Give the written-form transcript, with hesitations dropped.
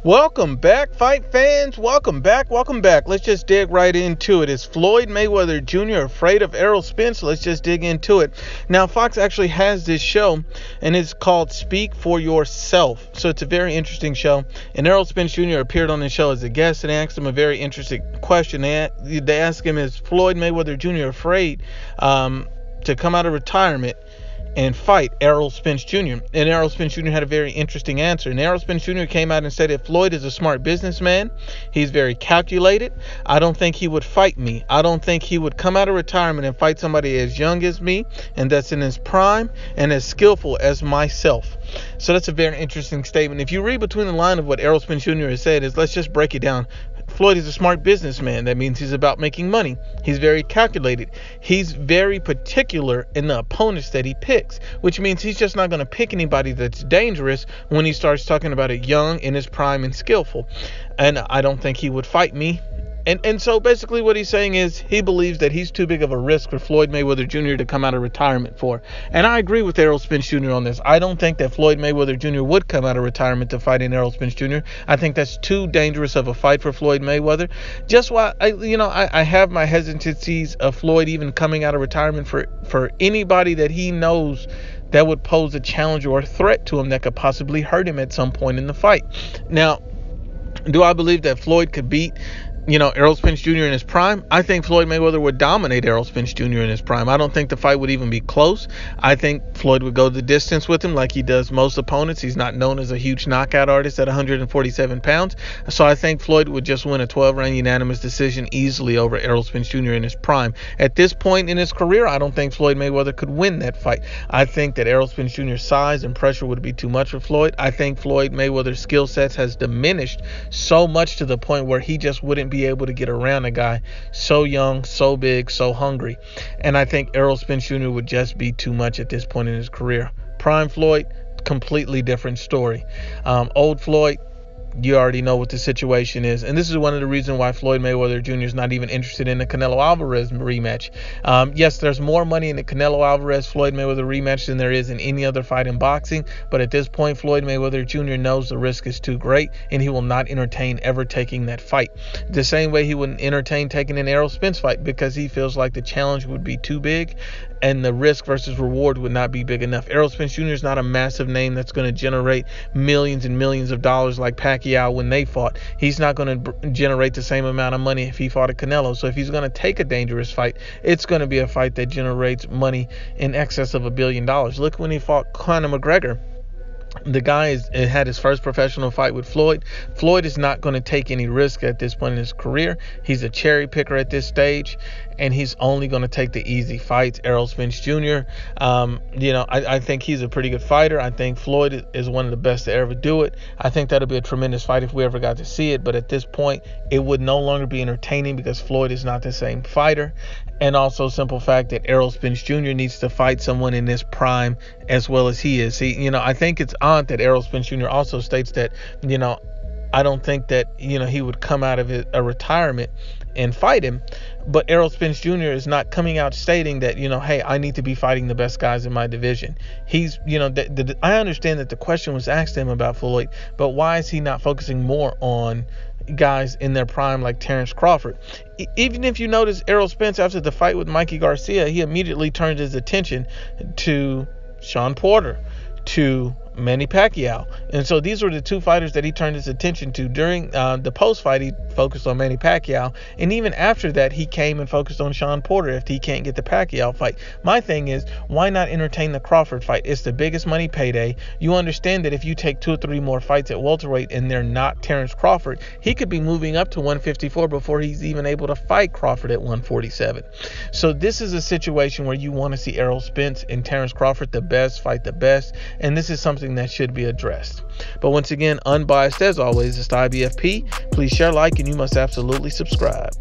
Welcome back, fight fans. Welcome back. Let's just dig right into it. Is Floyd Mayweather Jr. afraid of Errol Spence? Let's just dig into it. Now, Fox actually has this show, and it's called Speak for Yourself. So it's a very interesting show. And Errol Spence Jr. appeared on the show as a guest, and they asked him a very interesting question. They asked him, is Floyd Mayweather Jr. afraid to come out of retirement and fight Errol Spence Jr.? And Errol Spence Jr. had a very interesting answer. And Errol Spence Jr. came out and said that Floyd is a smart businessman. He's very calculated. I don't think he would fight me. I don't think he would come out of retirement and fight somebody as young as me and that's in his prime and as skillful as myself. So that's a very interesting statement. If you read between the line of what Errol Spence Jr. has said, is let's just break it down. Floyd is a smart businessman. That means he's about making money. He's very calculated. He's very particular in the opponents that he picks, which means he's just not going to pick anybody that's dangerous when he starts talking about it young, in his prime, and skillful. And I don't think he would fight me. And so basically what he's saying is he believes that he's too big of a risk for Floyd Mayweather Jr. to come out of retirement for. And I agree with Errol Spence Jr. on this. I don't think that Floyd Mayweather Jr. would come out of retirement to fight in Errol Spence Jr. I think that's too dangerous of a fight for Floyd Mayweather. Just why I have my hesitancies of Floyd even coming out of retirement for anybody that he knows that would pose a challenge or a threat to him that could possibly hurt him at some point in the fight. Now, do I believe that Floyd could beat Errol Spence Jr. in his prime? I think Floyd Mayweather would dominate Errol Spence Jr. in his prime. I don't think the fight would even be close. I think Floyd would go the distance with him like he does most opponents. He's not known as a huge knockout artist at 147 pounds. So I think Floyd would just win a 12-round unanimous decision easily over Errol Spence Jr. in his prime. At this point in his career, I don't think Floyd Mayweather could win that fight. I think that Errol Spence Jr.'s size and pressure would be too much for Floyd. I think Floyd Mayweather's skill sets has diminished so much to the point where he just wouldn't be able to get around a guy so young, so big, so hungry. And I think Errol Spence Jr. would just be too much at this point in his career. Prime Floyd, completely different story. Old Floyd, you already know what the situation is. And this is one of the reasons why Floyd Mayweather Jr. is not even interested in the Canelo Alvarez rematch. Yes, there's more money in the Canelo Alvarez-Floyd Mayweather rematch than there is in any other fight in boxing. But at this point, Floyd Mayweather Jr. knows the risk is too great, and he will not entertain ever taking that fight. The same way he wouldn't entertain taking an Errol Spence fight, because he feels like the challenge would be too big and the risk versus reward would not be big enough. Errol Spence Jr. is not a massive name that's going to generate millions and millions of dollars like Pacquiao when they fought. He's not going to generate the same amount of money if he fought a Canelo. So if he's going to take a dangerous fight, it's going to be a fight that generates money in excess of $1 billion. Look when he fought Conor McGregor. The guy had his first professional fight with Floyd. Floyd is not going to take any risk at this point in his career. He's a cherry picker at this stage, and he's only going to take the easy fights. Errol Spence Jr., I think he's a pretty good fighter. I think Floyd is one of the best to ever do it. I think that'll be a tremendous fight if we ever got to see it. But at this point, it would no longer be entertaining because Floyd is not the same fighter. And also, simple fact that Errol Spence Jr. needs to fight someone in this prime as well as he is. I think it's odd that Errol Spence Jr. also states that, I don't think that, he would come out of a retirement and fight him. But Errol Spence Jr. is not coming out stating that, hey, I need to be fighting the best guys in my division. He's, I understand that the question was asked to him about Floyd, but why is he not focusing more on guys in their prime like Terrence Crawford? Even if you notice, Errol Spence, after the fight with Mikey Garcia, he immediately turned his attention to Shawn Porter, to Manny Pacquiao. And so these were the two fighters that he turned his attention to. During the post-fight, he focused on Manny Pacquiao. And even after that, he came and focused on Shawn Porter if he can't get the Pacquiao fight. My thing is, why not entertain the Crawford fight? It's the biggest money payday. You understand that if you take 2 or 3 more fights at welterweight and they're not Terrence Crawford, he could be moving up to 154 before he's even able to fight Crawford at 147. So this is a situation where you want to see Errol Spence and Terrence Crawford the best fight the best. And this is something that should be addressed. But once again, unbiased as always, it's the IBFP. Please share, like, and you must absolutely subscribe.